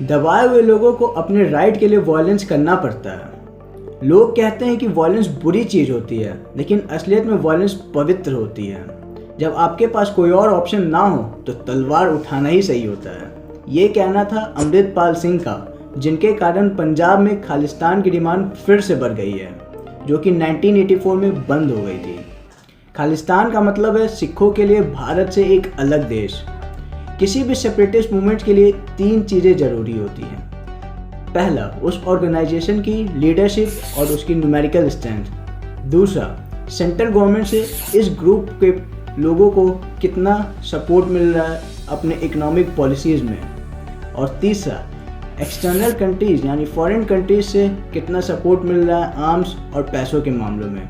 दबाए हुए लोगों को अपने राइट के लिए वॉयलेंस करना पड़ता है। लोग कहते हैं कि वॉयलेंस बुरी चीज़ होती है, लेकिन असलियत में वॉयलेंस पवित्र होती है। जब आपके पास कोई और ऑप्शन ना हो तो तलवार उठाना ही सही होता है। ये कहना था अमृतपाल सिंह का, जिनके कारण पंजाब में खालिस्तान की डिमांड फिर से बढ़ गई है, जो कि 1984 में बंद हो गई थी। खालिस्तान का मतलब है सिखों के लिए भारत से एक अलग देश। किसी भी सेपरेटिस्ट मूवमेंट के लिए 3 चीज़ें ज़रूरी होती हैं। पहला, उस ऑर्गेनाइजेशन की लीडरशिप और उसकी न्यूमेरिकल स्ट्रेंथ। दूसरा, सेंट्रल गवर्नमेंट से इस ग्रुप के लोगों को कितना सपोर्ट मिल रहा है अपने इकोनॉमिक पॉलिसीज़ में। और तीसरा, एक्सटर्नल कंट्रीज़ यानी फॉरेन कंट्रीज से कितना सपोर्ट मिल रहा है आर्म्स और पैसों के मामलों में।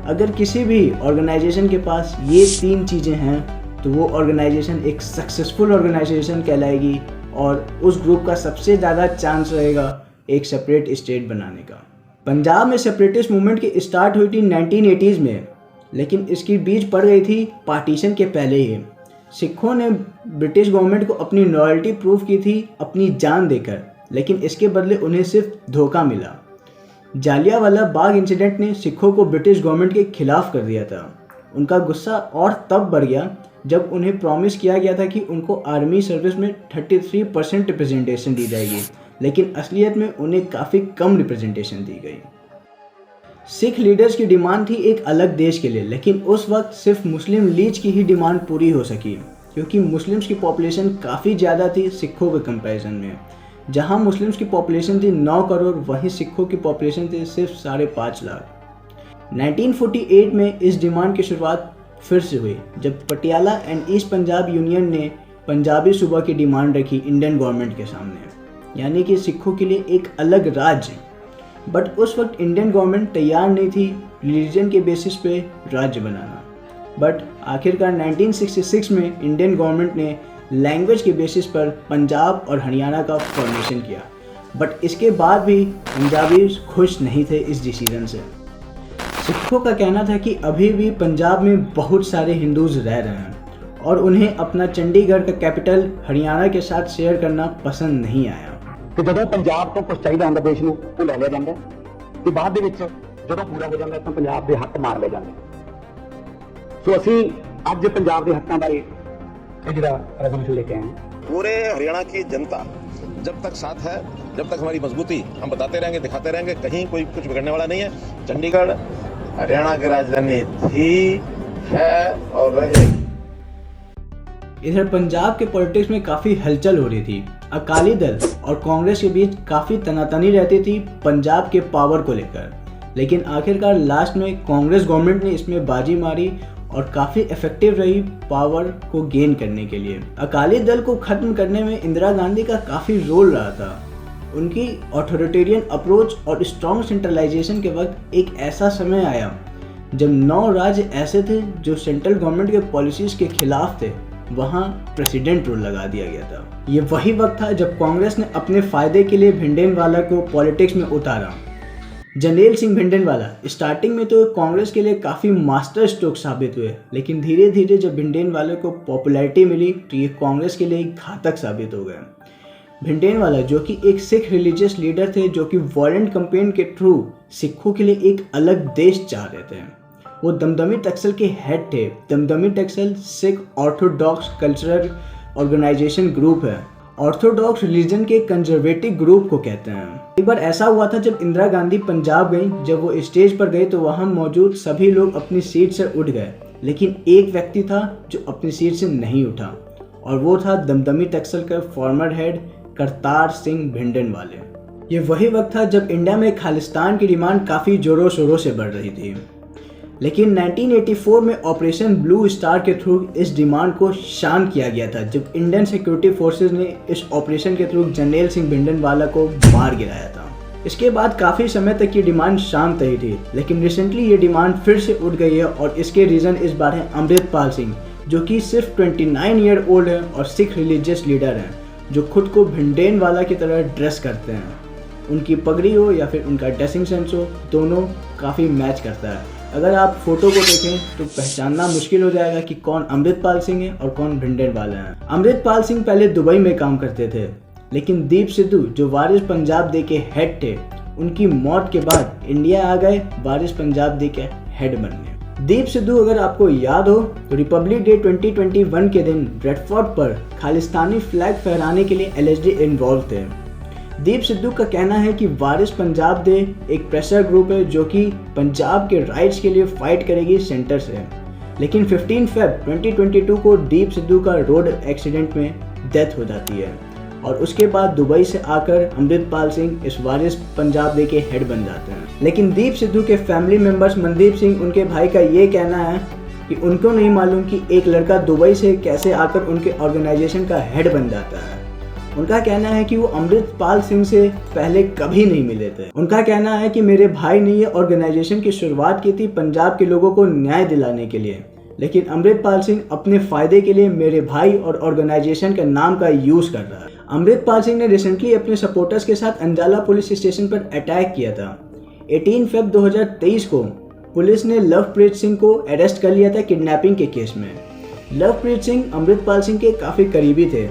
अगर किसी भी ऑर्गेनाइजेशन के पास ये 3 चीज़ें हैं तो वो ऑर्गेनाइजेशन एक सक्सेसफुल ऑर्गेनाइजेशन कहलाएगी और उस ग्रुप का सबसे ज़्यादा चांस रहेगा एक सेपरेट स्टेट बनाने का। पंजाब में सेपरेटिस्ट मूवमेंट की स्टार्ट हुई थी 1980s में, लेकिन इसकी बीज पड़ गई थी पार्टीशन के पहले ही। सिखों ने ब्रिटिश गवर्नमेंट को अपनी लॉयल्टी प्रूव की थी अपनी जान देकर, लेकिन इसके बदले उन्हें सिर्फ धोखा मिला। जालियांवाला बाग इंसिडेंट ने सिखों को ब्रिटिश गवर्नमेंट के खिलाफ कर दिया था। उनका गुस्सा और तब बढ़ गया जब उन्हें प्रॉमिस किया गया था कि उनको आर्मी सर्विस में 33% रिप्रेजेंटेशन दी जाएगी, लेकिन असलियत में उन्हें काफ़ी कम रिप्रेजेंटेशन दी गई। सिख लीडर्स की डिमांड थी एक अलग देश के लिए, लेकिन उस वक्त सिर्फ मुस्लिम लीग की ही डिमांड पूरी हो सकी, क्योंकि मुस्लिम्स की पॉपुलेशन काफ़ी ज़्यादा थी सिखों के कंपैरिजन में। जहां मुस्लिम्स की पॉपुलेशन थी 9 करोड़, वहीं सिखों की पॉपुलेशन थी सिर्फ 5.5 लाख। 1948 में इस डिमांड की शुरुआत फिर से हुई जब Patiala and east Punjab union ने पंजाबी सूबा की डिमांड रखी इंडियन गवर्नमेंट के सामने, यानी कि सिखों के लिए एक अलग राज्य। बट उस वक्त इंडियन गवर्नमेंट तैयार नहीं थी रिलीजन के बेसिस पे राज्य बनाना। बट आखिरकार 1966 में इंडियन गवर्नमेंट ने लैंग्वेज के बेसिस पर पंजाब और हरियाणा का फॉर्मेशन किया। बट इसके बाद भी पंजाबी खुश नहीं थे इस डिसीजन से। सिखों का कहना था कि अभी भी पंजाब में बहुत सारे हिंदूज रह रहे हैं और उन्हें अपना चंडीगढ़ का कैपिटल हरियाणा के साथ शेयर करना पसंद नहीं आया। कि ਜਦੋਂ ਪੰਜਾਬ ਤੋਂ ਕੁਝ ਚਾਹੀਦਾ ਹੁੰਦਾ ਦੇਸ਼ ਨੂੰ ਉਹ ਲੈ ਲਿਆ ਜਾਂਦਾ ਤੇ ਬਾਅਦ ਦੇ ਵਿੱਚ ਜਦੋਂ ਪੂਰਾ ਹੋ ਜਾਂਦਾ ਤਾਂ ਪੰਜਾਬ ਦੇ ਹੱਕ ਮਾਰ ਲਏ ਜਾਂਦੇ। ਸੋ ਅਸੀਂ ਅੱਜ ਪੰਜਾਬ ਦੇ ਹੱਕਾਂ ਬਾਰੇ ਇਹ ਜਿਹੜਾ ਰੈਜ਼ੋਲੂਸ਼ਨ ਲੈ ਕੇ ਆਏ ਹਾਂ। पूरे हरियाणा की जनता जब तक साथ है, जब तक हमारी मजबूती, हम बताते रहेंगे, दिखाते रहेंगे, कहीं कोई कुछ बिगड़ने वाला नहीं है। चंडीगढ़ हरियाणा की राजधानी थी, है और रहेगी। इधर पंजाब के पॉलिटिक्स में काफ़ी हलचल हो रही थी। अकाली दल और कांग्रेस के बीच काफ़ी तनातनी रहती थी पंजाब के पावर को लेकर, लेकिन आखिरकार लास्ट में कांग्रेस गवर्नमेंट ने इसमें बाजी मारी और काफ़ी इफेक्टिव रही पावर को गेन करने के लिए। अकाली दल को ख़त्म करने में इंदिरा गांधी का काफ़ी रोल रहा था। उनकी ऑथोरिटेरियन अप्रोच और स्ट्रॉन्ग सेंट्रलाइजेशन के वक्त एक ऐसा समय आया जब 9 राज्य ऐसे थे जो सेंट्रल गवर्नमेंट के पॉलिसीज़ के खिलाफ थे, वहाँ प्रेसिडेंट रूल लगा दिया गया था। ये वही वक्त था जब कांग्रेस ने अपने फ़ायदे के लिए भिंडेनवाला को पॉलिटिक्स में उतारा। जरनैल सिंह भिंडेनवाला स्टार्टिंग में तो कांग्रेस के लिए काफ़ी मास्टर स्ट्रोक साबित हुए, लेकिन धीरे धीरे जब भिंडेनवाला को पॉपुलैरिटी मिली तो ये कांग्रेस के लिए घातक साबित हो गए। भिंडेनवाला जो कि एक सिख रिलीजियस लीडर थे, जो कि वायलेंट कैंपेन के थ्रू सिखों के लिए एक अलग देश चाह रहे थे। वो दमदमी टैक्सल के हेड थे। Damdami Taksal Sikh orthodox cultural organisation group है। ऑर्थोडॉक्स रिलीजन के कंजर्वेटिव ग्रुप को कहते हैं। एक बार ऐसा हुआ था जब इंदिरा गांधी पंजाब गई, जब वो स्टेज पर गई तो वहाँ मौजूद सभी लोग अपनी सीट से उठ गए, लेकिन एक व्यक्ति था जो अपनी सीट से नहीं उठा और वो था दमदमी टैक्सल का फॉर्मर हेड करतार सिंह भिंडेनवाले। ये वही वक्त था जब इंडिया में खालिस्तान की डिमांड काफ़ी ज़ोरों शोरों से बढ़ रही थी, लेकिन 1984 में ऑपरेशन ब्लू स्टार के थ्रू इस डिमांड को शांत किया गया था, जब इंडियन सिक्योरिटी फोर्सेस ने इस ऑपरेशन के थ्रू जरनैल सिंह भिंडेनवाला को मार गिराया था। इसके बाद काफ़ी समय तक ये डिमांड शांत रही थी, लेकिन रिसेंटली ये डिमांड फिर से उठ गई है और इसके रीज़न इस बार है अमृतपाल सिंह, जो कि सिर्फ 29 ईयर ओल्ड है और सिख रिलीजियस लीडर हैं, जो खुद को भिंडेनवाला की तरह ड्रेस करते हैं। उनकी पगड़ी हो या फिर उनका ड्रेसिंग सेंस हो, दोनों काफ़ी मैच करता है। अगर आप फोटो को देखें तो पहचानना मुश्किल हो जाएगा कि कौन अमृतपाल सिंह है और कौन भिंडेनवाला है। अमृतपाल सिंह पहले दुबई में काम करते थे, लेकिन दीप सिद्धू जो वारिस पंजाब डे के हेड थे, उनकी मौत के बाद इंडिया आ गए वारिस पंजाब डे के हेड बनने। दीप सिद्धू अगर आपको याद हो तो रिपब्लिक डे 2021 के दिन ब्रेडफोर्ड पर खालिस्तानी फ्लैग फहराने के लिए एलएसडी इन्वॉल्व थे। दीप सिद्धू का कहना है कि वारिस पंजाब डे एक प्रेशर ग्रुप है जो कि पंजाब के राइट्स के लिए फाइट करेगी सेंटर से। लेकिन 15 फेब 2022 को दीप सिद्धू का रोड एक्सीडेंट में डेथ हो जाती है और उसके बाद दुबई से आकर अमृतपाल सिंह इस वारिस पंजाब डे के हेड बन जाते हैं। लेकिन दीप सिद्धू के फैमिली मेंबर्स मनदीप सिंह, उनके भाई का ये कहना है कि उनको नहीं मालूम कि एक लड़का दुबई से कैसे आकर उनके ऑर्गेनाइजेशन का हेड बन जाता है। उनका कहना है कि वो अमृतपाल सिंह से पहले कभी नहीं मिले थे। उनका कहना है कि मेरे भाई ने ये ऑर्गेनाइजेशन की शुरुआत की थी पंजाब के लोगों को न्याय दिलाने के लिए, लेकिन अमृतपाल सिंह अपने फायदे के लिए मेरे भाई और ऑर्गेनाइजेशन के नाम का यूज कर रहा है। अमृतपाल सिंह ने रिसेंटली अपने सपोर्टर्स के साथ अंजाला पुलिस स्टेशन पर अटैक किया था। 18 फेब 2023 को पुलिस ने लवप्रीत सिंह को अरेस्ट कर लिया था किडनैपिंग के केस में। लवप्रीत सिंह अमृतपाल सिंह के काफ़ी करीबी थे।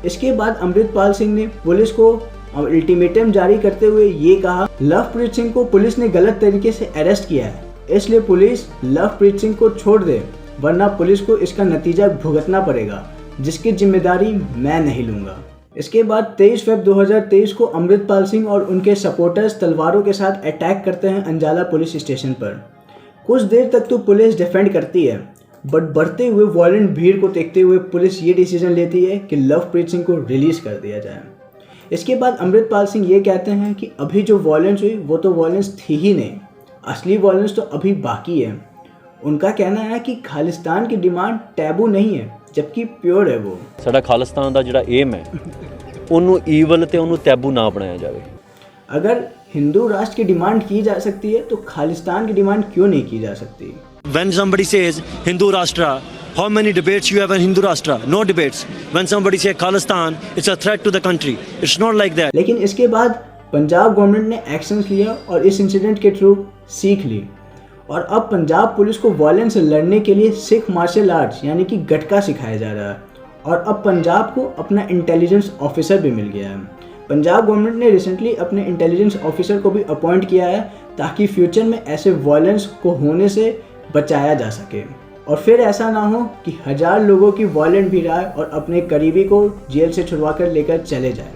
इसके बाद अमृतपाल सिंह ने पुलिस को अल्टीमेटम जारी करते हुए ये कहा, लवप्रीत सिंह को पुलिस ने गलत तरीके से अरेस्ट किया है, इसलिए पुलिस लवप्रीत सिंह को छोड़ दे, वरना पुलिस को इसका नतीजा भुगतना पड़ेगा, जिसकी जिम्मेदारी मैं नहीं लूँगा। इसके बाद 23 फेब 2023 को अमृतपाल सिंह और उनके सपोर्टर्स तलवारों के साथ अटैक करते हैं अंजाला पुलिस स्टेशन पर। कुछ देर तक तो पुलिस डिफेंड करती है, बट बढ़ते हुए वायलेंट भीड़ को देखते हुए पुलिस ये डिसीजन लेती है कि लवप्रीत सिंह को रिलीज़ कर दिया जाए। इसके बाद अमृतपाल सिंह ये कहते हैं कि अभी जो वायलेंस हुई वो तो वायलेंस थी ही नहीं, असली वायलेंस तो अभी बाकी है। उनका कहना है कि खालिस्तान की डिमांड टैबू नहीं है, जबकि प्योर है वो। साडा खालिस्तान दा जिहड़ा एम है ਉਹਨੂੰ ਈਵਲ ਤੇ ਉਹਨੂੰ टैबू ना बनाया जाए। अगर हिंदू राष्ट्र की डिमांड की जा सकती है तो खालिस्तान की डिमांड क्यों नहीं की जा सकती? When somebody says Hindu Rashtra, how many debates you have on Hindu Rashtra? No debates. When somebody says Khalistan, it's a threat to the country. It's not like that. लेकिन इसके बाद पंजाब गवर्नमेंट ने actions लिया और इस incident के through सीख ली, और अब पंजाब पुलिस को वायलेंस से लड़ने के लिए सिख मार्शल आर्ट्स यानी कि गटका सिखाया जा रहा है, और अब पंजाब को अपना इंटेलिजेंस ऑफिसर भी मिल गया है। पंजाब गवर्नमेंट ने रिसेंटली अपने इंटेलिजेंस ऑफिसर को भी अपॉइंट किया है ताकि फ्यूचर में ऐसे वायलेंस को होने से बचाया जा सके, और फिर ऐसा ना हो कि 1000 लोगों की वायलेंट भी आए और अपने करीबी को जेल से छुड़वा कर लेकर चले जाए।